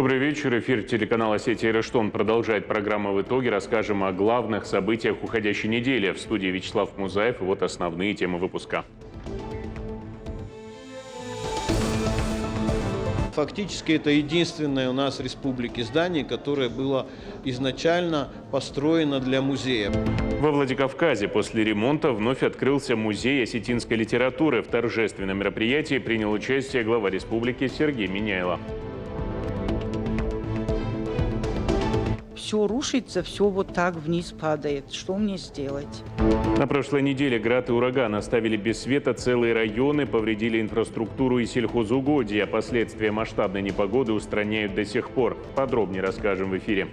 Добрый вечер. Эфир телеканала «Осетия Эрештон» продолжает программу «В итоге». Расскажем о главных событиях уходящей недели. В студии Вячеслав Музаев. И вот основные темы выпуска. Фактически это единственное у нас в республике здание, которое было изначально построено для музея. Во Владикавказе после ремонта вновь открылся музей осетинской литературы. В торжественном мероприятии принял участие глава республики Сергей Миняйло. Все рушится, все вот так вниз падает. Что мне сделать? На прошлой неделе град и ураган оставили без света целые районы, повредили инфраструктуру и сельхозугодья. Последствия масштабной непогоды устраняют до сих пор. Подробнее расскажем в эфире.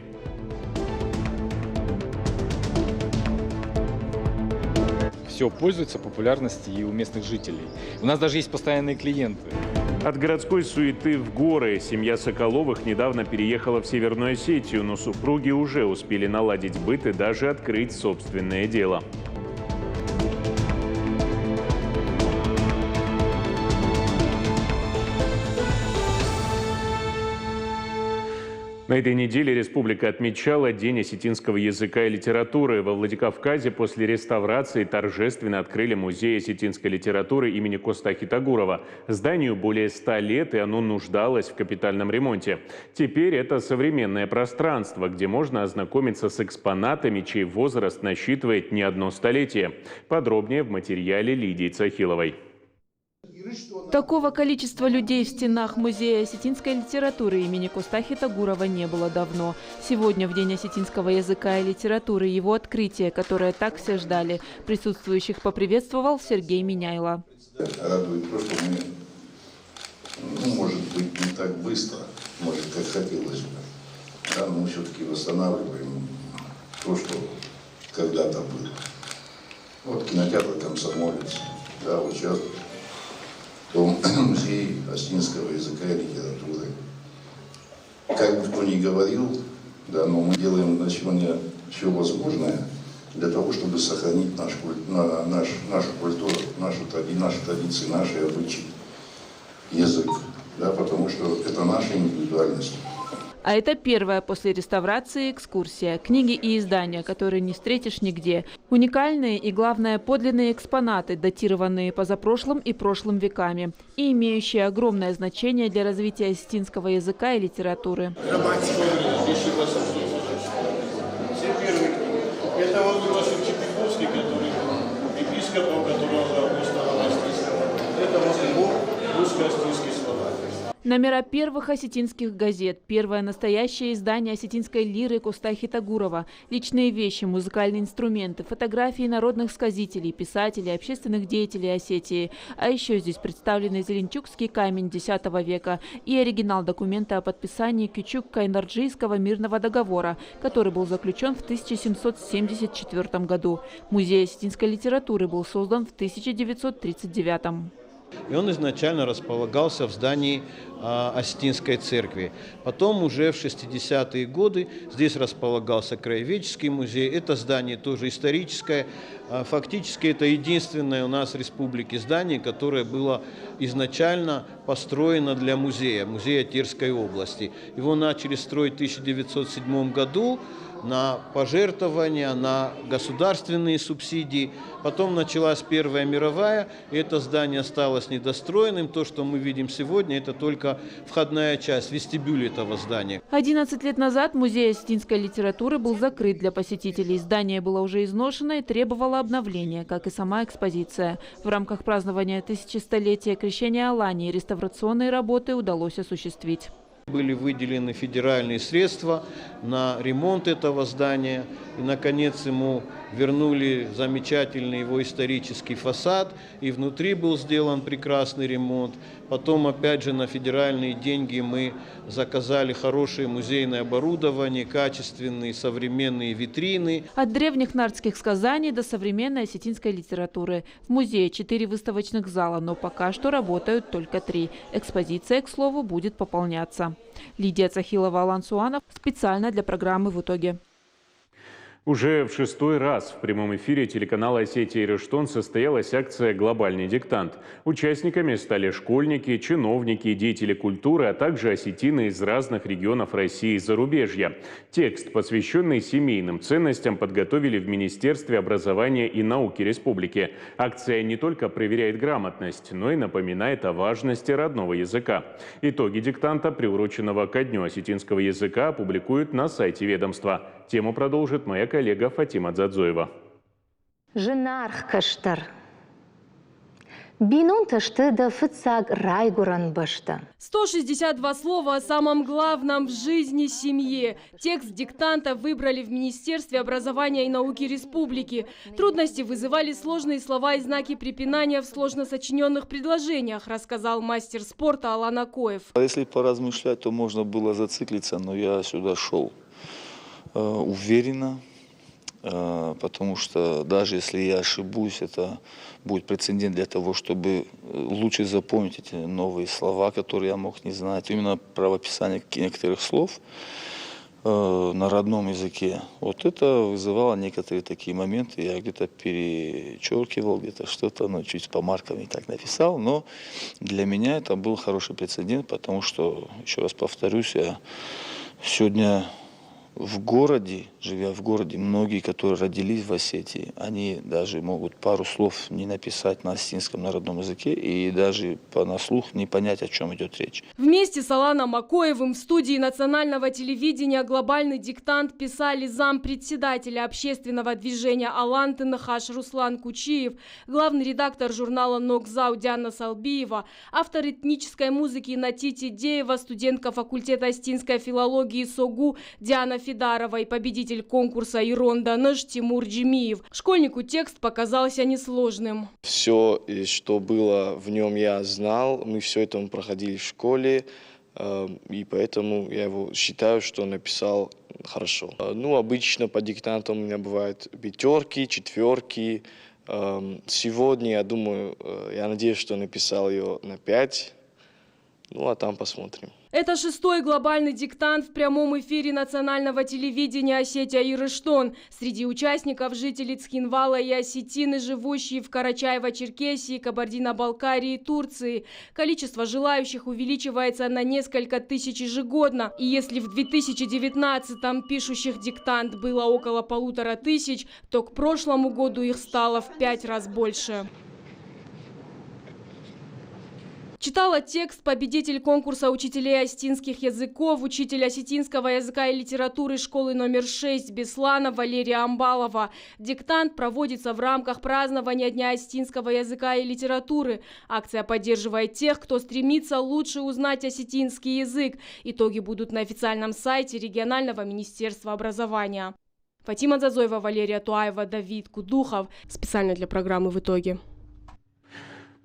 Все пользуется популярностью и у местных жителей. У нас даже есть постоянные клиенты. От городской суеты в горы. Семья Соколовых недавно переехала в Северную Осетию, но супруги уже успели наладить быт и даже открыть собственное дело. На этой неделе республика отмечала День осетинского языка и литературы. Во Владикавказе после реставрации торжественно открыли музей осетинской литературы имени Костахи Тагурова. Зданию более 100 лет, и оно нуждалось в капитальном ремонте. Теперь это современное пространство, где можно ознакомиться с экспонатами, чей возраст насчитывает не одно столетие. Подробнее в материале Лидии Цахиловой. Такого количества людей в стенах музея осетинской литературы имени Костахи Тагурова не было давно. Сегодня, в День осетинского языка и литературы, его открытие, которое так все ждали, присутствующих поприветствовал Сергей Миняйло. Радует то, что мы, может быть, не так быстро, может, как хотелось бы, да, но мы все-таки восстанавливаем то, что когда-то было. Вот кинотеатр «Комсомолец», да, вот сейчас музей осетинского языка и литературы. Как бы кто ни говорил, да, но мы делаем на сегодня все возможное для того, чтобы сохранить нашу культуру, наши традиции, наши обычаи, язык, да, потому что это наша индивидуальность. А это первая после реставрации экскурсия. Книги и издания, которые не встретишь нигде. Уникальные и, главное, подлинные экспонаты, датированные позапрошлым и прошлым веками. И имеющие огромное значение для развития осетинского языка и литературы. Это вот Иосиф Чепиковский, который епископом, которого это вот его русско-осетинский словарь. Номера первых осетинских газет, первое настоящее издание осетинской лиры Костахи Тагурова, личные вещи, музыкальные инструменты, фотографии народных сказителей, писателей, общественных деятелей Осетии. А еще здесь представлены зеленчукский камень X века и оригинал документа о подписании Кючук-Кайнарджийского мирного договора, который был заключен в 1774 году. Музей осетинской литературы был создан в 1939. И он изначально располагался в здании Осетинской церкви. Потом уже в 60-е годы здесь располагался краеведческий музей. Это здание тоже историческое. Фактически это единственное у нас в республике здание, которое было изначально построено для музея Терской области. Его начали строить в 1907 году на пожертвования, на государственные субсидии. Потом началась Первая мировая, и это здание осталось недостроенным. То, что мы видим сегодня, это только входная часть, вестибюль этого здания. 11 лет назад музей осетинской литературы был закрыт для посетителей. Здание было уже изношено и требовало обновления, как и сама экспозиция. В рамках празднования 1100-летия крещения Алании реставрационные работы удалось осуществить. Были выделены федеральные средства на ремонт этого здания. И, наконец, ему вернули замечательный его исторический фасад. И внутри был сделан прекрасный ремонт. Потом, опять же, на федеральные деньги мы заказали хорошее музейное оборудование, качественные современные витрины. От древних нардских сказаний до современной осетинской литературы. В музее 4 выставочных зала, но пока что работают только 3. Экспозиция, к слову, будет пополняться. Лидия Цахилова, Алан Суанов. Специально для программы «В итоге». Уже в 6-й раз в прямом эфире телеканала «Осетия и Рыштон» состоялась акция «Глобальный диктант». Участниками стали школьники, чиновники и деятели культуры, а также осетины из разных регионов России и зарубежья. Текст, посвященный семейным ценностям, подготовили в Министерстве образования и науки Республики. Акция не только проверяет грамотность, но и напоминает о важности родного языка. Итоги диктанта, приуроченного ко Дню осетинского языка, опубликуют на сайте ведомства. Тему продолжит моя коллега Фатима Дзадзоева. Женарх каштар. Бинун ташты да фыцаг райгуран башта. 162 слова о самом главном в жизни семье. Текст диктанта выбрали в Министерстве образования и науки Республики. Трудности вызывали сложные слова и знаки препинания в сложно сочиненных предложениях, рассказал мастер спорта Алан Акоев. Если поразмышлять, то можно было зациклиться, но я сюда шел уверенно, потому что даже если я ошибусь, это будет прецедент для того, чтобы лучше запомнить эти новые слова, которые я мог не знать. Именно правописание некоторых слов на родном языке. Вот это вызывало некоторые такие моменты. Я где-то перечеркивал, где-то что-то, чуть по маркам не так написал. Но для меня это был хороший прецедент, потому что, еще раз повторюсь, я сегодня в городе, живя в городе, многие, которые родились в Осетии, они даже могут пару слов не написать на осетинском народном языке и даже на слух не понять, о чем идет речь. Вместе с Аланом Акоевым в студии национального телевидения «Глобальный диктант» писали зампредседателя общественного движения «Аланты Нахаш» Руслан Кучиев, главный редактор журнала «Нокзау» Диана Салбиева, автор этнической музыки Натити Деева, студентка факультета осетинской филологии СОГУ Диана Фидарова и победитель конкурса «Иронда Наш» Тимур Джимиев. Школьнику текст показался несложным. Все, что было в нем, я знал. Мы все это проходили в школе, и поэтому я его считаю, что написал хорошо. Обычно по диктантам у меня бывают 5, 4. Сегодня, я надеюсь, что написал ее на 5. А там посмотрим. Это 6-й глобальный диктант в прямом эфире национального телевидения «Осетия и Рыштон». Среди участников жители Цхинвала и осетины, живущие в Карачаево-Черкесии, Кабардино-Балкарии и Турции. Количество желающих увеличивается на несколько тысяч ежегодно. И если в 2019-м пишущих диктант было около 1500, то к прошлому году их стало в 5 раз больше. Читала текст победитель конкурса учителей осетинских языков, учитель осетинского языка и литературы школы номер 6 Беслана Валерия Амбалова. Диктант проводится в рамках празднования Дня осетинского языка и литературы. Акция поддерживает тех, кто стремится лучше узнать осетинский язык. Итоги будут на официальном сайте регионального министерства образования. Фатима Дзадзоева, Валерия Туаева, Давид Кудухов. Специально для программы «В итоге».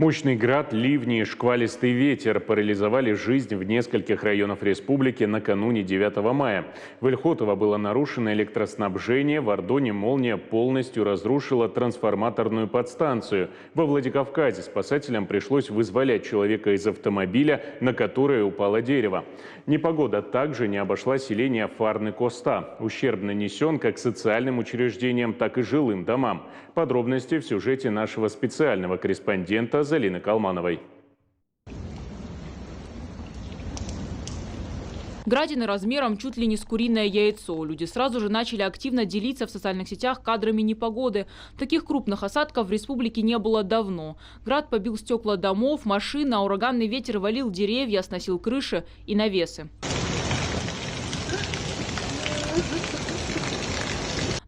Мощный град, ливни и шквалистый ветер парализовали жизнь в нескольких районах республики накануне 9 мая. В Ильхотово было нарушено электроснабжение, в Ордоне молния полностью разрушила трансформаторную подстанцию. Во Владикавказе спасателям пришлось вызволять человека из автомобиля, на которое упало дерево. Непогода также не обошла селение Фарны Коста. Ущерб нанесен как социальным учреждениям, так и жилым домам. Подробности в сюжете нашего специального корреспондента Залины Калмановой. Градины размером чуть ли не с куриное яйцо. Люди сразу же начали активно делиться в социальных сетях кадрами непогоды. Таких крупных осадков в республике не было давно. Град побил стекла домов, машин, а ураганный ветер валил деревья, сносил крыши и навесы.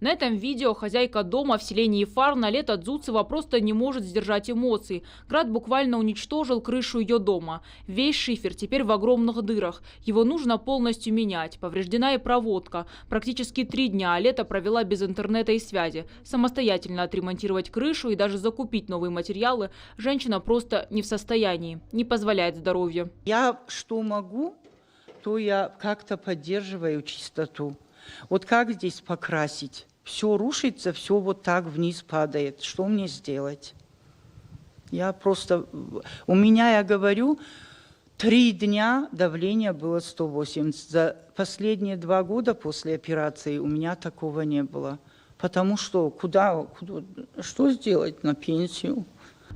На этом видео хозяйка дома в селении Фарна Лета Дзуцева просто не может сдержать эмоций. Град буквально уничтожил крышу ее дома. Весь шифер теперь в огромных дырах. Его нужно полностью менять. Повреждена и проводка. Практически 3 дня Лета провела без интернета и связи. Самостоятельно отремонтировать крышу и даже закупить новые материалы женщина просто не в состоянии. Не позволяет здоровью. Я что могу, то я как-то поддерживаю чистоту. Вот как здесь покрасить? Все рушится, все вот так вниз падает. Что мне сделать? Я просто... У меня, я говорю, 3 дня давление было 180. За последние 2 года после операции у меня такого не было. Потому что что сделать на пенсию?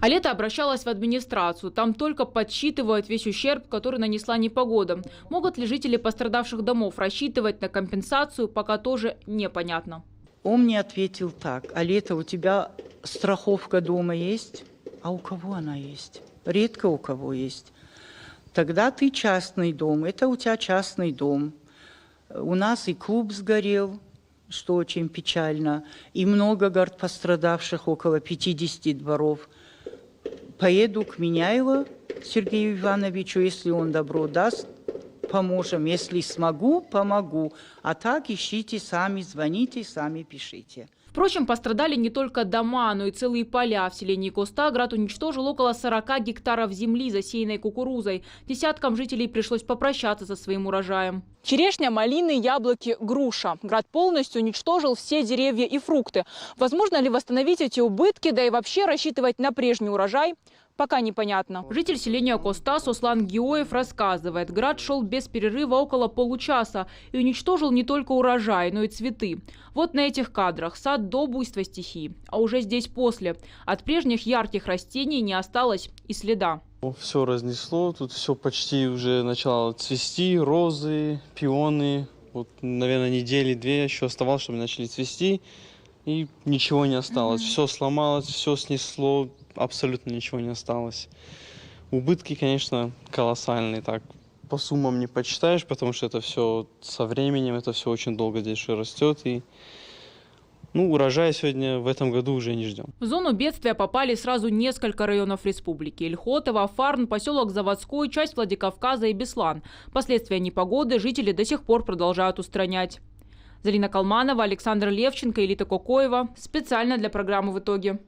А лето обращалась в администрацию. Там только подсчитывают весь ущерб, который нанесла непогода. Могут ли жители пострадавших домов рассчитывать на компенсацию, пока тоже непонятно. Он мне ответил так: а лето, у тебя страховка дома есть? А у кого она есть? Редко у кого есть. Тогда ты частный дом, это у тебя частный дом. У нас и клуб сгорел, что очень печально, и много, говорит, пострадавших, около 50 дворов. Поеду к Меняйло Сергею Ивановичу, если он добро даст, поможем. Если смогу, помогу. А так ищите сами, звоните, сами пишите. Впрочем, пострадали не только дома, но и целые поля. В селении Коста град уничтожил около 40 гектаров земли, засеянной кукурузой. Десяткам жителей пришлось попрощаться со своим урожаем. Черешня, малины, яблоки, груша. Град полностью уничтожил все деревья и фрукты. Возможно ли восстановить эти убытки, да и вообще рассчитывать на прежний урожай? Пока непонятно. Житель селения Коста Сослан Геоев рассказывает, град шел без перерыва около получаса и уничтожил не только урожай, но и цветы. Вот на этих кадрах сад до буйства стихии, а уже здесь после. От прежних ярких растений не осталось и следа. Все разнесло, тут все почти уже начало цвести, розы, пионы. Вот, наверное, недели-две еще оставалось, чтобы начали цвести, и ничего не осталось. Все сломалось, все снесло. Абсолютно ничего не осталось. Убытки, конечно, колоссальные. Так, по суммам не почитаешь, потому что это все со временем, это все очень долго здесь растет. И, урожая сегодня в этом году уже не ждем. В зону бедствия попали сразу несколько районов республики. Ильхотово, Фарн, поселок Заводской, часть Владикавказа и Беслан. Последствия непогоды жители до сих пор продолжают устранять. Зарина Калманова, Александр Левченко, Элита Кокоева. Специально для программы «В итоге».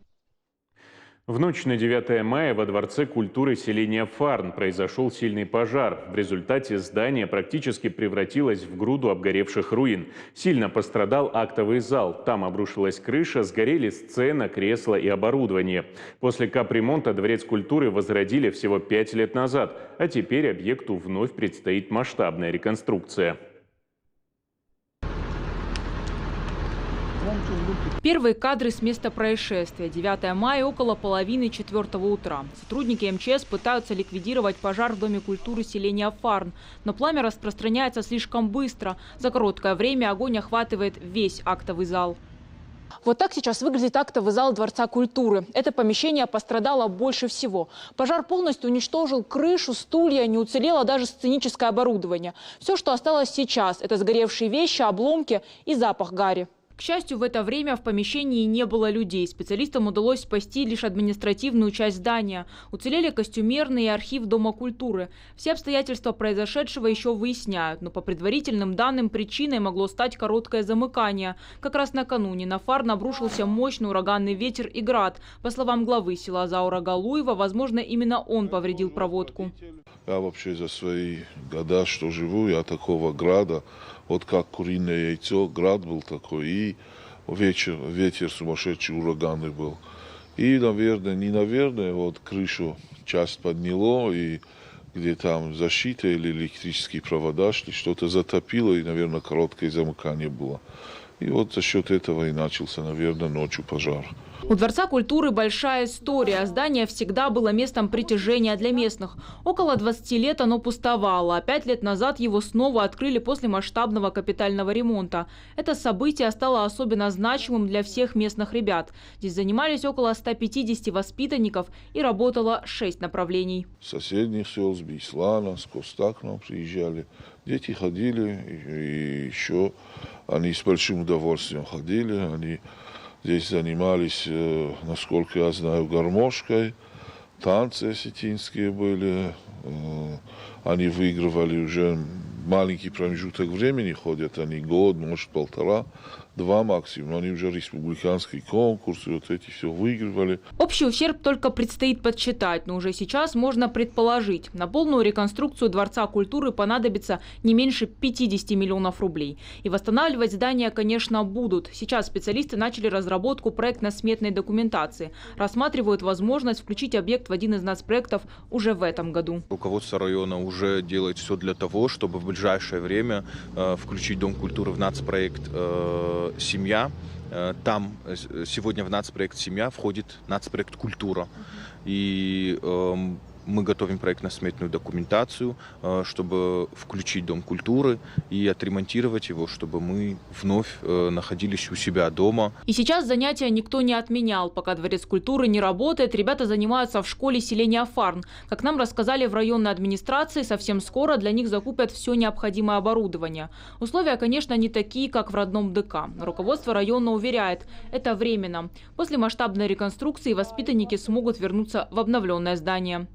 В ночь на 9 мая во Дворце культуры селения Фарн произошел сильный пожар. В результате здание практически превратилось в груду обгоревших руин. Сильно пострадал актовый зал. Там обрушилась крыша, сгорели сцена, кресла и оборудование. После капремонта Дворец культуры возродили всего 5 лет назад, а теперь объекту вновь предстоит масштабная реконструкция. Первые кадры с места происшествия. 9 мая около половины 4 утра. Сотрудники МЧС пытаются ликвидировать пожар в Доме культуры селения Фарн. Но пламя распространяется слишком быстро. За короткое время огонь охватывает весь актовый зал. Вот так сейчас выглядит актовый зал Дворца культуры. Это помещение пострадало больше всего. Пожар полностью уничтожил крышу, стулья, не уцелело даже сценическое оборудование. Все, что осталось сейчас, это сгоревшие вещи, обломки и запах гари. К счастью, в это время в помещении не было людей. Специалистам удалось спасти лишь административную часть здания. Уцелели костюмерный и архив Дома культуры. Все обстоятельства произошедшего еще выясняют. Но по предварительным данным причиной могло стать короткое замыкание. Как раз накануне на Фарн обрушился мощный ураганный ветер и град. По словам главы села Заура Галуева, возможно, именно он повредил проводку. Я вообще за свои года, что живу, я такого града, вот как куриное яйцо, град был такой, и ветер сумасшедший, ураганный был. И, наверное, вот крышу часть подняло, и где там защита или электрические провода шли, что-то затопило, и, наверное, короткое замыкание было. И вот за счет этого и начался, наверное, ночью пожар. У Дворца культуры большая история. Здание всегда было местом притяжения для местных. Около 20 лет оно пустовало, а 5 лет назад его снова открыли после масштабного капитального ремонта. Это событие стало особенно значимым для всех местных ребят. Здесь занимались около 150 воспитанников и работало 6 направлений. С соседних сел, с Беслана, с Коста к нам приезжали. Дети ходили, и еще они с большим удовольствием ходили. Они здесь занимались, насколько я знаю, гармошкой, танцы осетинские были. Они выигрывали уже маленький промежуток времени, ходят они год, может, полтора, 2 максимум. Они уже республиканский конкурс, и вот эти все выигрывали. Общий ущерб только предстоит подсчитать, но уже сейчас можно предположить. На полную реконструкцию Дворца культуры понадобится не меньше 50 миллионов рублей. И восстанавливать здания, конечно, будут. Сейчас специалисты начали разработку проектно-сметной документации. Рассматривают возможность включить объект в один из нацпроектов уже в этом году. Руководство района уже делает все для того, чтобы в ближайшее время включить Дом культуры в нацпроект «Семья». Там сегодня в нацпроект «Семья» входит нацпроект «Культура». И мы готовим проектно-сметную документацию, чтобы включить Дом культуры и отремонтировать его, чтобы мы вновь находились у себя дома. И сейчас занятия никто не отменял. Пока Дворец культуры не работает, ребята занимаются в школе селения Фарн. Как нам рассказали в районной администрации, совсем скоро для них закупят все необходимое оборудование. Условия, конечно, не такие, как в родном ДК. Руководство района уверяет, это временно. После масштабной реконструкции воспитанники смогут вернуться в обновленное здание.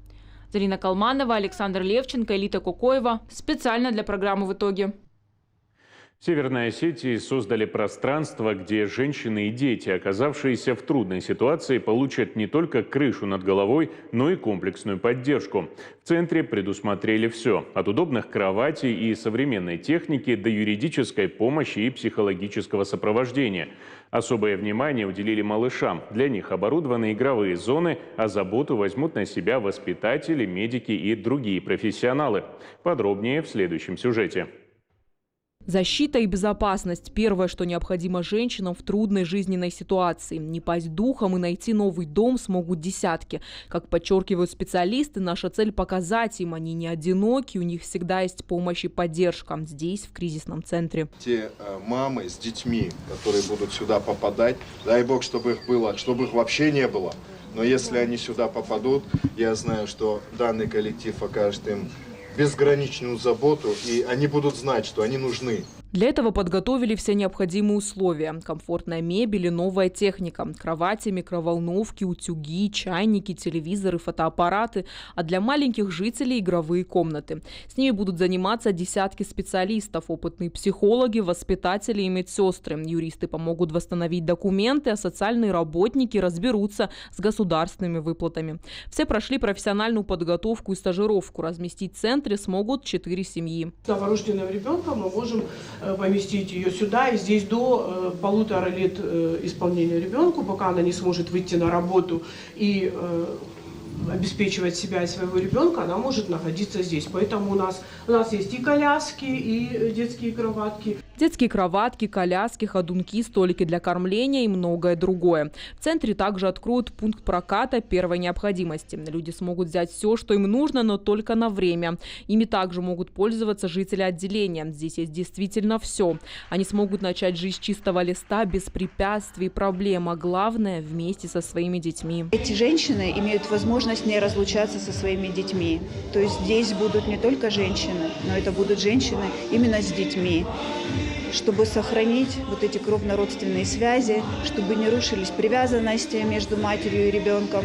Зарина Калманова, Александр Левченко, Элита Кокоева. Специально для программы «В итоге». В Северной Осетии создали пространство, где женщины и дети, оказавшиеся в трудной ситуации, получат не только крышу над головой, но и комплексную поддержку. В центре предусмотрели все – от удобных кроватей и современной техники до юридической помощи и психологического сопровождения. Особое внимание уделили малышам. Для них оборудованы игровые зоны, а заботу возьмут на себя воспитатели, медики и другие профессионалы. Подробнее в следующем сюжете. Защита и безопасность – первое, что необходимо женщинам в трудной жизненной ситуации. Не пасть духом и найти новый дом смогут десятки. Как подчеркивают специалисты, наша цель – показать им, они не одиноки, у них всегда есть помощь и поддержка здесь, в кризисном центре. Те мамы с детьми, которые будут сюда попадать, дай бог, чтобы их было, чтобы их вообще не было. Но если они сюда попадут, я знаю, что данный коллектив окажет им безграничную заботу, и они будут знать, что они нужны. Для этого подготовили все необходимые условия. Комфортная мебель и новая техника. Кровати, микроволновки, утюги, чайники, телевизоры, фотоаппараты. А для маленьких жителей игровые комнаты. С ними будут заниматься десятки специалистов. Опытные психологи, воспитатели и медсестры. Юристы помогут восстановить документы, а социальные работники разберутся с государственными выплатами. Все прошли профессиональную подготовку и стажировку. Разместить в центре смогут 4 семьи. Новорожденного ребенка мы можем поместить ее сюда, и здесь до 1,5 лет исполнения ребенку, пока она не сможет выйти на работу и обеспечивать себя и своего ребенка, она может находиться здесь. Поэтому у нас есть и коляски, и детские кроватки. Детские кроватки, коляски, ходунки, столики для кормления и многое другое. В центре также откроют пункт проката первой необходимости. Люди смогут взять все, что им нужно, но только на время. Ими также могут пользоваться жители отделения. Здесь есть действительно все. Они смогут начать жизнь с чистого листа, без препятствий и проблем, а главное – вместе со своими детьми. Эти женщины имеют возможность не разлучаться со своими детьми. То есть здесь будут не только женщины, но это будут женщины именно с детьми, чтобы сохранить вот эти кровно-родственные связи, чтобы не рушились привязанности между матерью и ребенком.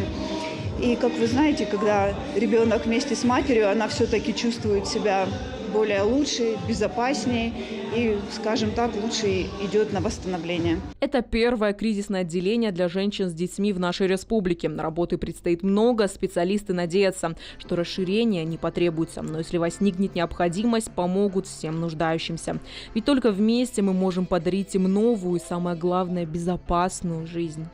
И, как вы знаете, когда ребенок вместе с матерью, она все-таки чувствует себя более лучше, безопаснее и, скажем так, лучше идет на восстановление. Это первое кризисное отделение для женщин с детьми в нашей республике. Работы предстоит много, специалисты надеются, что расширение не потребуется. Но если возникнет необходимость, помогут всем нуждающимся. Ведь только вместе мы можем подарить им новую и, самое главное, безопасную жизнь.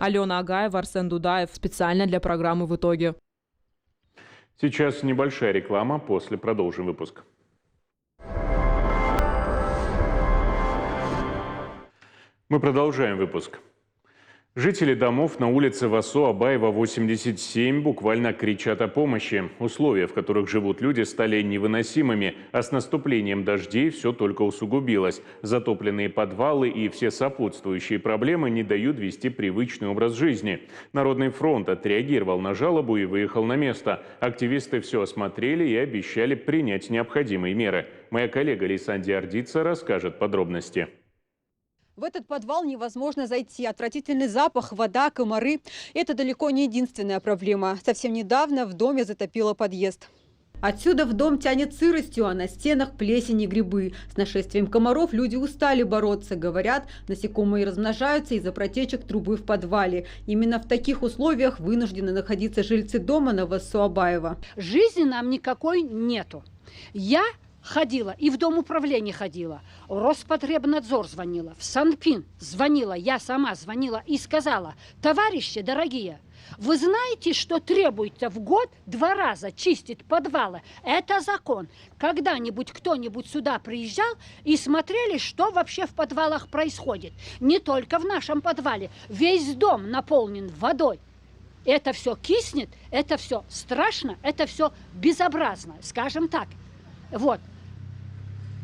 Алена Агаева, Арсен Дудаев. Специально для программы «В итоге». Сейчас небольшая реклама, после продолжим выпуск. Мы продолжаем выпуск. Жители домов на улице Васо Абаева, 87, буквально кричат о помощи. Условия, в которых живут люди, стали невыносимыми, а с наступлением дождей все только усугубилось. Затопленные подвалы и все сопутствующие проблемы не дают вести привычный образ жизни. Народный фронт отреагировал на жалобу и выехал на место. Активисты все осмотрели и обещали принять необходимые меры. Моя коллега Лейсан Диардица расскажет подробности. В этот подвал невозможно зайти. Отвратительный запах, вода, комары – это далеко не единственная проблема. Совсем недавно в доме затопило подъезд. Отсюда в дом тянет сыростью, а на стенах плесень и грибы. С нашествием комаров люди устали бороться. Говорят, насекомые размножаются из-за протечек трубы в подвале. Именно в таких условиях вынуждены находиться жильцы дома на Васо Абаева. Жизни нам никакой нету. Я ходила, и в Дом управления ходила, в Роспотребнадзор звонила, в Санпин звонила, я сама звонила и сказала: товарищи дорогие, Вы знаете, что требуется в год 2 раза чистить подвалы? Это закон. Когда-нибудь кто-нибудь сюда приезжал и смотрели, что вообще в подвалах происходит? Не только в нашем подвале. Весь дом наполнен водой. Это все киснет, это все страшно, это все безобразно, скажем так. Вот.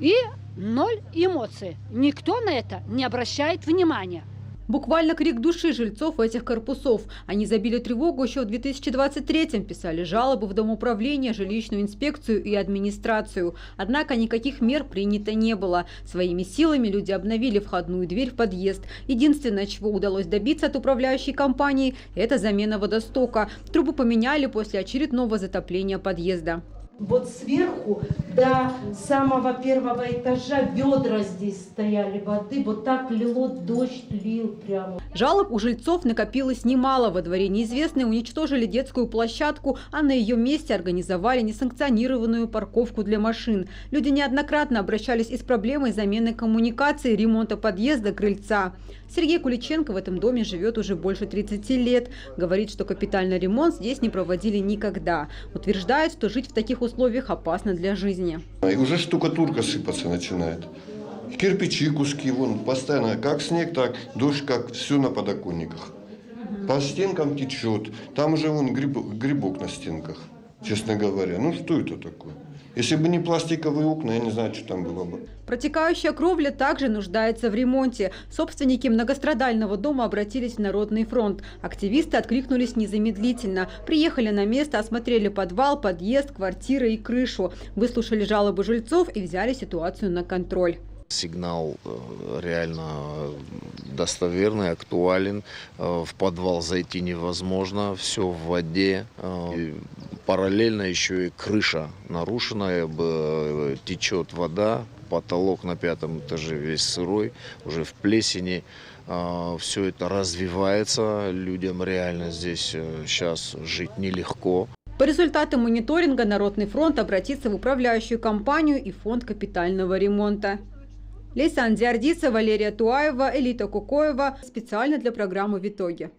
И 0 эмоций. Никто на это не обращает внимания. Буквально крик души жильцов этих корпусов. Они забили тревогу еще в 2023-м, писали жалобы в Домоуправление, жилищную инспекцию и администрацию. Однако никаких мер принято не было. Своими силами люди обновили входную дверь в подъезд. Единственное, чего удалось добиться от управляющей компании, это замена водостока. Трубы поменяли после очередного затопления подъезда. Вот сверху до самого первого этажа ведра здесь стояли воды, вот так лило, дождь лил прямо. Жалоб у жильцов накопилось немало. Во дворе неизвестные уничтожили детскую площадку, а на ее месте организовали несанкционированную парковку для машин. Люди неоднократно обращались и с проблемой замены коммуникаций, ремонта подъезда, крыльца. Сергей Куличенко в этом доме живет уже больше 30 лет. Говорит, что капитальный ремонт здесь не проводили никогда. Утверждает, что жить в таких условиях опасно для жизни. И уже штукатурка сыпаться начинает. Кирпичи, куски, вон постоянно, как снег, так дождь, как все на подоконниках. По стенкам течет, там уже вон грибок на стенках, честно говоря. Ну что это такое? Если бы не пластиковые окна, я не знаю, что там было бы. Протекающая кровля также нуждается в ремонте. Собственники многострадального дома обратились в Народный фронт. Активисты откликнулись незамедлительно. Приехали на место, осмотрели подвал, подъезд, квартиры и крышу. Выслушали жалобы жильцов и взяли ситуацию на контроль. Сигнал реально достоверный, актуален. В подвал зайти невозможно, все в воде. Параллельно еще и крыша нарушена, течет вода, потолок на 5-м этаже весь сырой, уже в плесени. Все это развивается, людям реально здесь сейчас жить нелегко. По результатам мониторинга Народный фронт обратится в управляющую компанию и фонд капитального ремонта. Лейсан Диардица, Валерия Туаева, Элита Кукоева. Специально для программы «В итоге».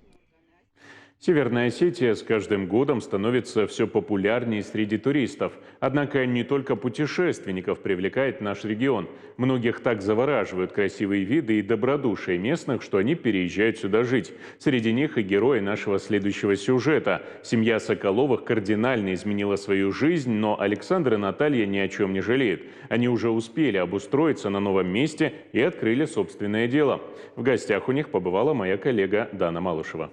Северная Осетия с каждым годом становится все популярнее среди туристов. Однако не только путешественников привлекает наш регион. Многих так завораживают красивые виды и добродушие местных, что они переезжают сюда жить. Среди них и герои нашего следующего сюжета. Семья Соколовых кардинально изменила свою жизнь, но Александр и Наталья ни о чем не жалеют. Они уже успели обустроиться на новом месте и открыли собственное дело. В гостях у них побывала моя коллега Дана Малышева.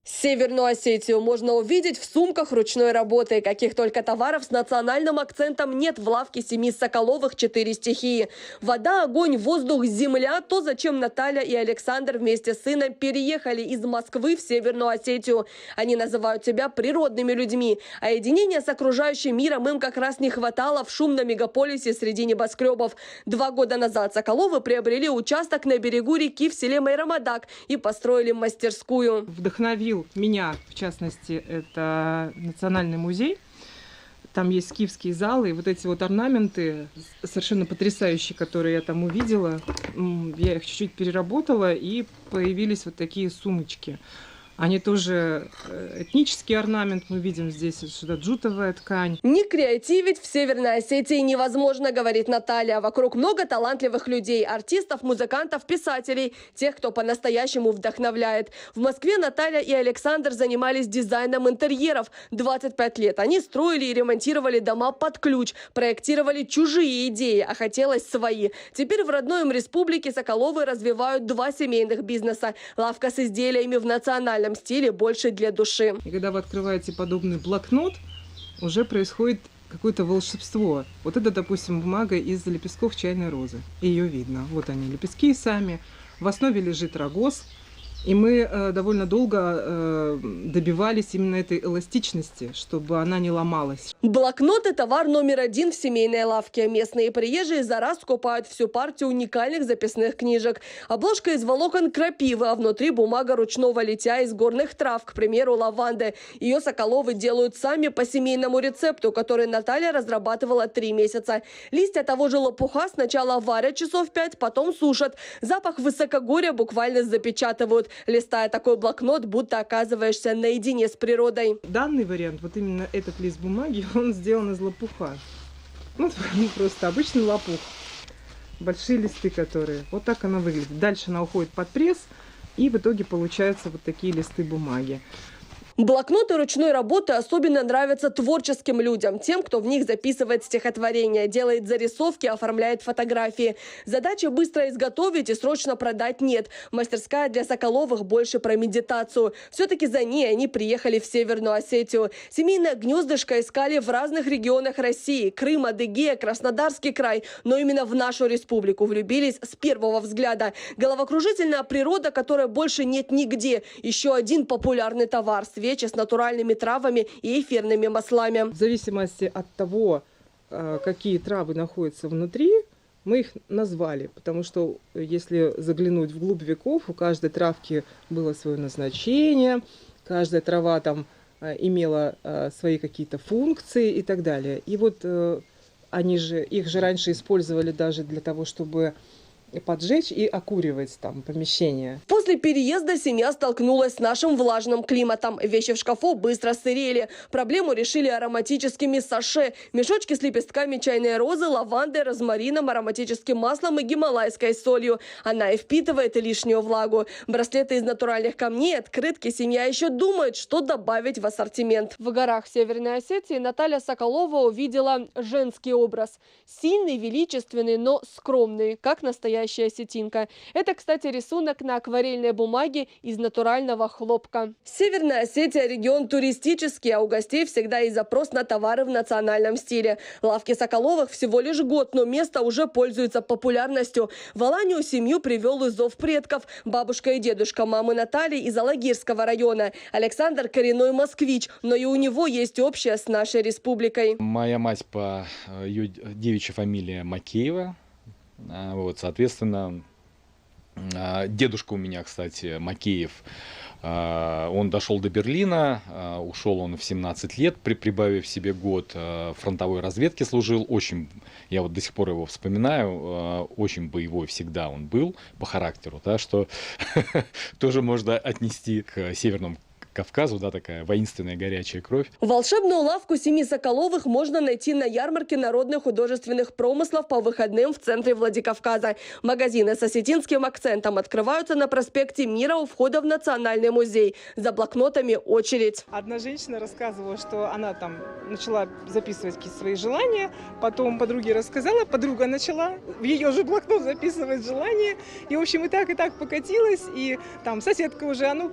Северную Осетию можно увидеть в сумках ручной работы. Каких только товаров с национальным акцентом нет в лавке семьи Соколовых «Четыре стихии». Вода, огонь, воздух, земля – то, зачем Наталья и Александр вместе с сыном переехали из Москвы в Северную Осетию. Они называют себя природными людьми. А единения с окружающим миром им как раз не хватало в шумном мегаполисе среди небоскребов. 2 года назад Соколовы приобрели участок на берегу реки в селе Майрамадак и построили мастерскую. Вдохновил меня, в частности, это Национальный музей. Там есть скифские залы, и вот эти вот орнаменты совершенно потрясающие, которые я там увидела. Я их чуть-чуть переработала, и появились вот такие сумочки. Они тоже этнический орнамент, мы видим здесь сюда джутовая ткань. Не креативить в Северной Осетии невозможно, говорит Наталья. Вокруг много талантливых людей, артистов, музыкантов, писателей, тех, кто по-настоящему вдохновляет. В Москве Наталья и Александр занимались дизайном интерьеров 25 лет. Они строили и ремонтировали дома под ключ, проектировали чужие идеи, а хотелось свои. Теперь в родной им республике Соколовы развивают 2 семейных бизнеса. Лавка с изделиями в национальном стиле, больше для души. И когда вы открываете подобный блокнот, уже происходит какое-то волшебство. Вот это, допустим, бумага из лепестков чайной розы. Ее видно. Вот они, лепестки сами. В основе лежит рогоз. И мы довольно долго добивались именно этой эластичности, чтобы она не ломалась. Блокноты – товар номер 1 в семейной лавке. Местные приезжие за раз скупают всю партию уникальных записных книжек. Обложка из волокон крапивы, а внутри бумага ручного литья из горных трав, к примеру, лаванды. Ее Соколовы делают сами по семейному рецепту, который Наталья разрабатывала 3 месяца. Листья того же лопуха сначала варят часов 5, потом сушат. Запах высокогорья буквально запечатывают. Листая такой блокнот, будто оказываешься наедине с природой. Данный вариант, вот именно этот лист бумаги, он сделан из лопуха. Ну, просто обычный лопух. Большие листы, которые. Вот так она выглядит. Дальше она уходит под пресс, и в итоге получаются вот такие листы бумаги. Блокноты ручной работы особенно нравятся творческим людям, тем, кто в них записывает стихотворения, делает зарисовки, оформляет фотографии. Задача быстро изготовить и срочно продать нет. Мастерская для Соколовых больше про медитацию. Все-таки за ней они приехали в Северную Осетию. Семейное гнездышко искали в разных регионах России. Крым, Адыгея, Краснодарский край. Но именно в нашу республику влюбились с первого взгляда. Головокружительная природа, которой больше нет нигде. Еще один популярный товар – свечи с натуральными травами и эфирными маслами. В зависимости от того, какие травы находятся внутри, мы их назвали. Потому что если заглянуть вглубь веков, у каждой травки было свое назначение, каждая трава там имела свои какие-то функции и так далее. И вот их же раньше использовали даже для того, чтобы поджечь и окуривать там помещение. После переезда семья столкнулась с нашим влажным климатом. Вещи в шкафу быстро сырели. Проблему решили ароматическими саше. Мешочки с лепестками чайной розы, лавандой, розмарином, ароматическим маслом и гималайской солью. Она и впитывает лишнюю влагу. Браслеты из натуральных камней, открытки. Семья еще думает, что добавить в ассортимент. В горах Северной Осетии Наталья Соколова увидела женский образ. Сильный, величественный, но скромный, как настоящий осетинка. Это, кстати, рисунок на акварельной бумаге из натурального хлопка. Северная Осетия – регион туристический, а у гостей всегда есть запрос на товары в национальном стиле. Лавки Соколовых всего лишь год, но место уже пользуется популярностью. В Аланию семью привел из зов предков. Бабушка и дедушка мамы Натальи из Алагирского района. Александр – коренной москвич, но и у него есть общее с нашей республикой. Моя мать по ее девичьей фамилии Макеева. Вот, соответственно, дедушка у меня, кстати, Макеев, он дошел до Берлина, ушел он в 17 лет, прибавив себе год, фронтовой разведки служил, очень, я вот до сих пор его вспоминаю, очень боевой всегда он был по характеру, да, что тоже можно отнести к Северному Кавказу, да, такая воинственная горячая кровь. Волшебную лавку семьи Соколовых можно найти на ярмарке народных художественных промыслов по выходным в центре Владикавказа. Магазины с осетинским акцентом открываются на проспекте Мира у входа в Национальный музей. За блокнотами очередь. Одна женщина рассказывала, что она там начала записывать какие-то свои желания, потом подруге рассказала, подруга начала в ее же блокнот записывать желания, и, в общем, и так покатилась, и там соседка уже, а ну,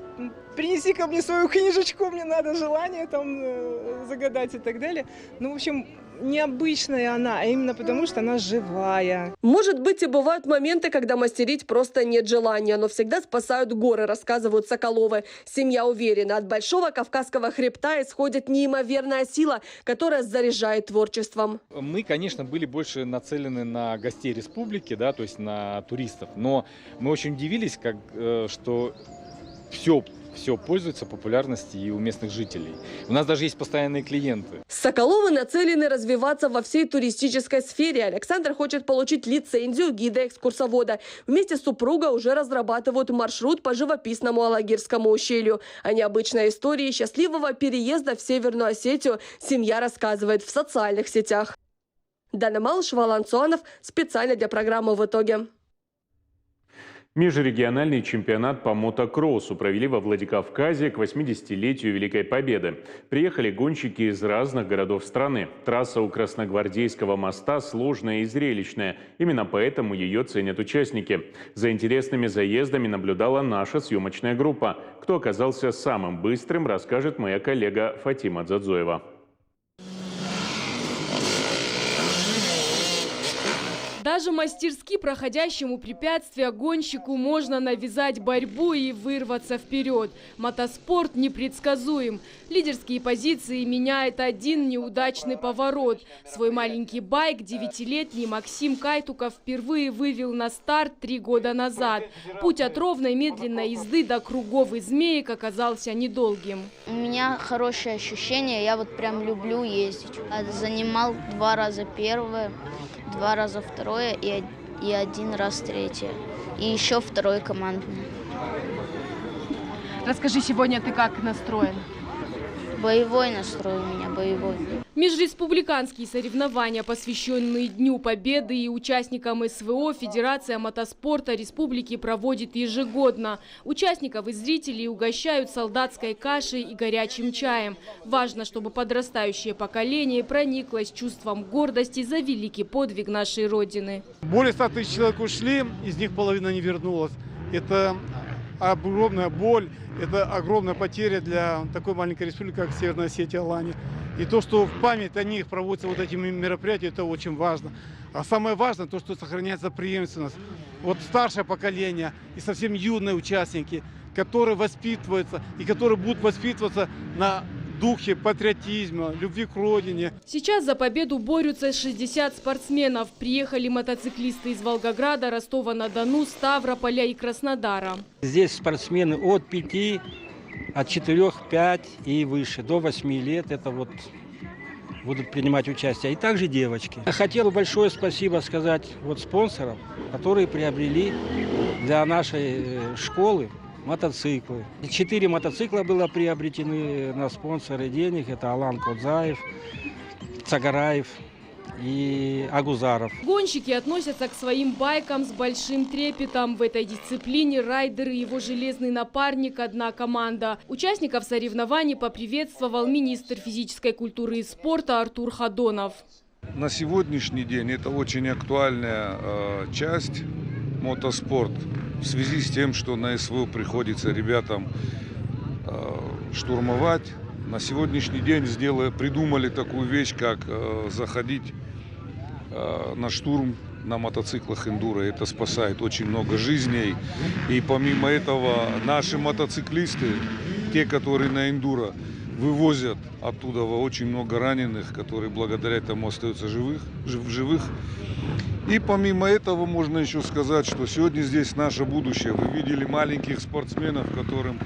принеси ко мне свою книжечку, мне надо желание там загадать и так далее. Ну, в общем, необычная она, а именно потому, что она живая. Может быть, и бывают моменты, когда мастерить просто нет желания, но всегда спасают горы, рассказывают Соколовы. Семья уверена, от Большого Кавказского хребта исходит неимоверная сила, которая заряжает творчеством. Мы, конечно, были больше нацелены на гостей республики, да, то есть на туристов, но мы очень удивились, что все пользуется популярностью и у местных жителей. У нас даже есть постоянные клиенты. Соколовы нацелены развиваться во всей туристической сфере. Александр хочет получить лицензию гида-экскурсовода. Вместе с супругой уже разрабатывают маршрут по живописному Алагирскому ущелью. О необычной истории счастливого переезда в Северную Осетию семья рассказывает в социальных сетях. Дана Малышева, Алан Цуанов. Специально для программы «В итоге». Межрегиональный чемпионат по мотокроссу провели во Владикавказе к 80-летию Великой Победы. Приехали гонщики из разных городов страны. Трасса у Красногвардейского моста сложная и зрелищная. Именно поэтому ее ценят участники. За интересными заездами наблюдала наша съемочная группа. Кто оказался самым быстрым, расскажет моя коллега Фатима Дзадзоева. Даже мастерски проходящему препятствия гонщику можно навязать борьбу и вырваться вперед. Мотоспорт непредсказуем. Лидерские позиции меняет один неудачный поворот. Свой маленький байк 9-летний Максим Кайтуков впервые вывел на старт 3 года назад. Путь от ровной медленной езды до круговой змеек оказался недолгим. У меня хорошее ощущение, я вот прям люблю ездить. Занимал 2 раза первое, 2 раза второе и 1 раз третье. И еще 2 командное. Расскажи, сегодня ты как настроен? Боевой настрой у меня, боевой. Межреспубликанские соревнования, посвященные Дню Победы и участникам СВО, Федерация мотоспорта республики проводит ежегодно. Участников и зрителей угощают солдатской кашей и горячим чаем. Важно, чтобы подрастающее поколение прониклось чувством гордости за великий подвиг нашей Родины. Более 100 тысяч человек ушли, из них половина не вернулась. Это огромная боль, это огромная потеря для такой маленькой республики, как Северная Осетия, Алания. И то, что в память о них проводятся вот эти мероприятия, это очень важно. А самое важное, то, что сохраняется преемственность. Вот старшее поколение и совсем юные участники, которые воспитываются и которые будут воспитываться на духе патриотизма, любви к родине. Сейчас за победу борются 60 спортсменов. Приехали мотоциклисты из Волгограда, Ростова-на-Дону, Ставрополя и Краснодара. Здесь спортсмены от 5, от 4, 5 и выше, до 8 лет. Это вот будут принимать участие. И также девочки. Я хотел большое спасибо сказать вот спонсорам, которые приобрели для нашей школы мотоциклы. 4 мотоцикла было приобретены на спонсоры денег. Это Алан Кодзаев, Цагараев и Агузаров. Гонщики относятся к своим байкам с большим трепетом. В этой дисциплине райдер и его железный напарник – одна команда. Участников соревнований поприветствовал министр физической культуры и спорта Артур Хадонов. На сегодняшний день это очень актуальная часть мотоспорт. В связи с тем, что на СВО приходится ребятам штурмовать, на сегодняшний день придумали такую вещь, как заходить на штурм на мотоциклах эндуро. Это спасает очень много жизней. И помимо этого наши мотоциклисты, те, которые на эндуро, вывозят оттуда очень много раненых, которые благодаря этому остаются в живых. И помимо этого можно еще сказать, что сегодня здесь наше будущее. Вы видели маленьких спортсменов, которым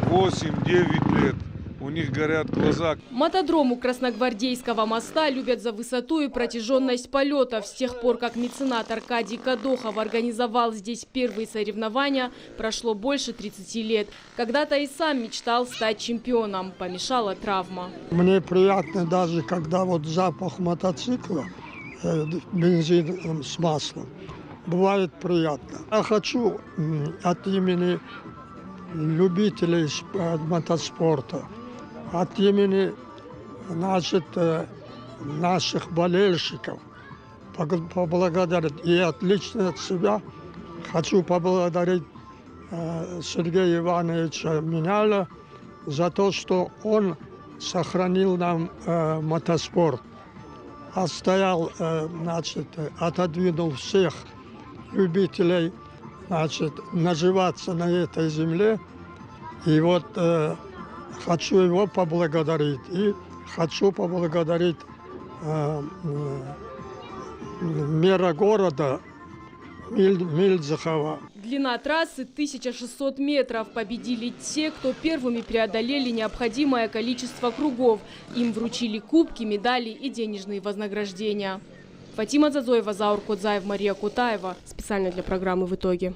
8-9 лет. У них горят глаза. Мотодром у Красногвардейского моста любят за высоту и протяженность полетов. С тех пор, как меценат Аркадий Кадохов организовал здесь первые соревнования, прошло больше 30 лет. Когда-то и сам мечтал стать чемпионом. Помешала травма. Мне приятно даже, когда вот запах мотоцикла, бензин с маслом, бывает приятно. Я хочу от имени любителей мотоспорта, от имени наших болельщиков поблагодарить. И отлично от себя хочу поблагодарить Сергея Ивановича Миняля за то, что он сохранил нам мотоспорт. Отстоял, отодвинул всех любителей, наживаться на этой земле. И вот хочу его поблагодарить. И хочу поблагодарить мэра города Мильзахова. Длина трассы 1600 метров. Победили те, кто первыми преодолели необходимое количество кругов. Им вручили кубки, медали и денежные вознаграждения. Фатима Зазоева, Заур Кодзаев, Мария Кутаева. Специально для программы «В итоге».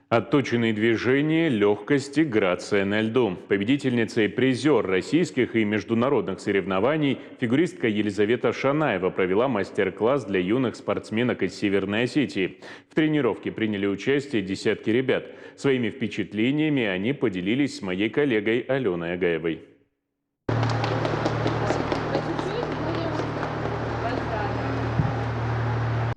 Отточенные движения, легкость и грация на льду. Победительница и призер российских и международных соревнований фигуристка Елизавета Шанаева провела мастер-класс для юных спортсменок из Северной Осетии. В тренировке приняли участие десятки ребят. Своими впечатлениями они поделились с моей коллегой Аленой Агаевой.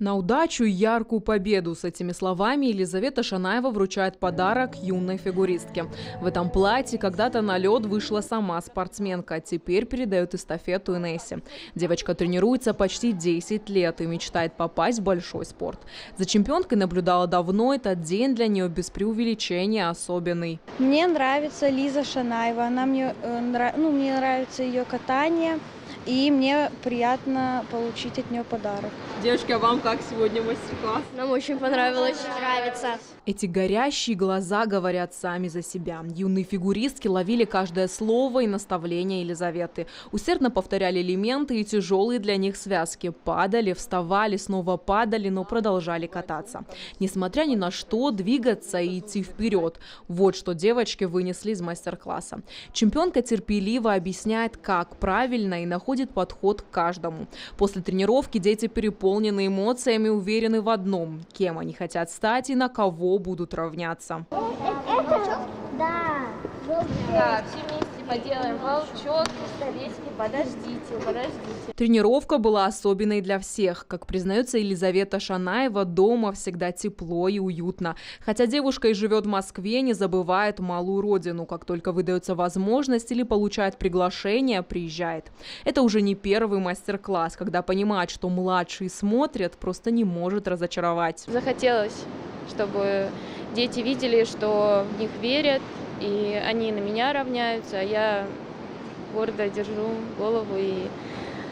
На удачу и яркую победу. С этими словами Елизавета Шанаева вручает подарок юной фигуристке. В этом платье когда-то на лед вышла сама спортсменка, а теперь передает эстафету Инессе. Девочка тренируется почти 10 лет и мечтает попасть в большой спорт. За чемпионкой наблюдала давно, этот день для нее без преувеличения особенный. Мне нравится Лиза Шанаева, мне нравится ее катание. И мне приятно получить от нее подарок. Девушки, а вам как сегодня мастер-класс? Нам очень понравилось. Нравится. Эти горящие глаза говорят сами за себя. Юные фигуристки ловили каждое слово и наставление Елизаветы. Усердно повторяли элементы и тяжелые для них связки. Падали, вставали, снова падали, но продолжали кататься. Несмотря ни на что, двигаться и идти вперед. Вот что девочки вынесли из мастер-класса. Чемпионка терпеливо объясняет, как правильно, и находит подход к каждому. После тренировки дети переполнены эмоциями, уверены в одном – кем они хотят стать и на кого будут равняться. Да, все вместе поделаем волчок, пистолетики, подождите. Тренировка была особенной для всех. Как признается Елизавета Шанаева, дома всегда тепло и уютно. Хотя девушка и живет в Москве, не забывает малую родину. Как только выдается возможность или получает приглашение, приезжает. Это уже не первый мастер-класс, когда понимает, что младшие смотрят, просто не может разочаровать. Захотелось, чтобы дети видели, что в них верят, и они на меня равняются, а я гордо держу голову и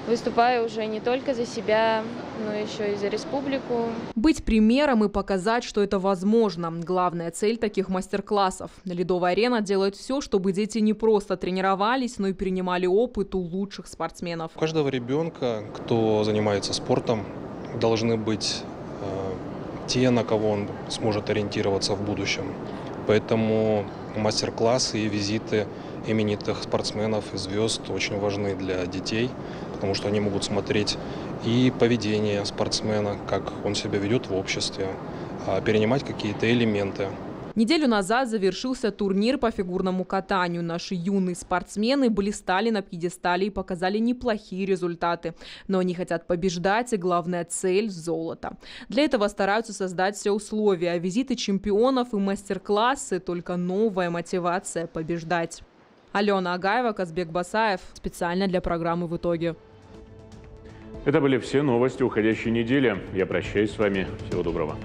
выступаю уже не только за себя, но еще и за республику. Быть примером и показать, что это возможно. Главная цель таких мастер-классов. Ледовая арена делает все, чтобы дети не просто тренировались, но и перенимали опыт у лучших спортсменов. У каждого ребенка, кто занимается спортом, должны быть те, на кого он сможет ориентироваться в будущем. Поэтому мастер-классы и визиты именитых спортсменов и звезд очень важны для детей, потому что они могут смотреть и поведение спортсмена, как он себя ведет в обществе, перенимать какие-то элементы. Неделю назад завершился турнир по фигурному катанию. Наши юные спортсмены блистали на пьедестале и показали неплохие результаты. Но они хотят побеждать, и главная цель – золото. Для этого стараются создать все условия. А визиты чемпионов и мастер-классы – только новая мотивация побеждать. Алена Агаева, Казбек Басаев. Специально для программы «В итоге». Это были все новости уходящей недели. Я прощаюсь с вами. Всего доброго.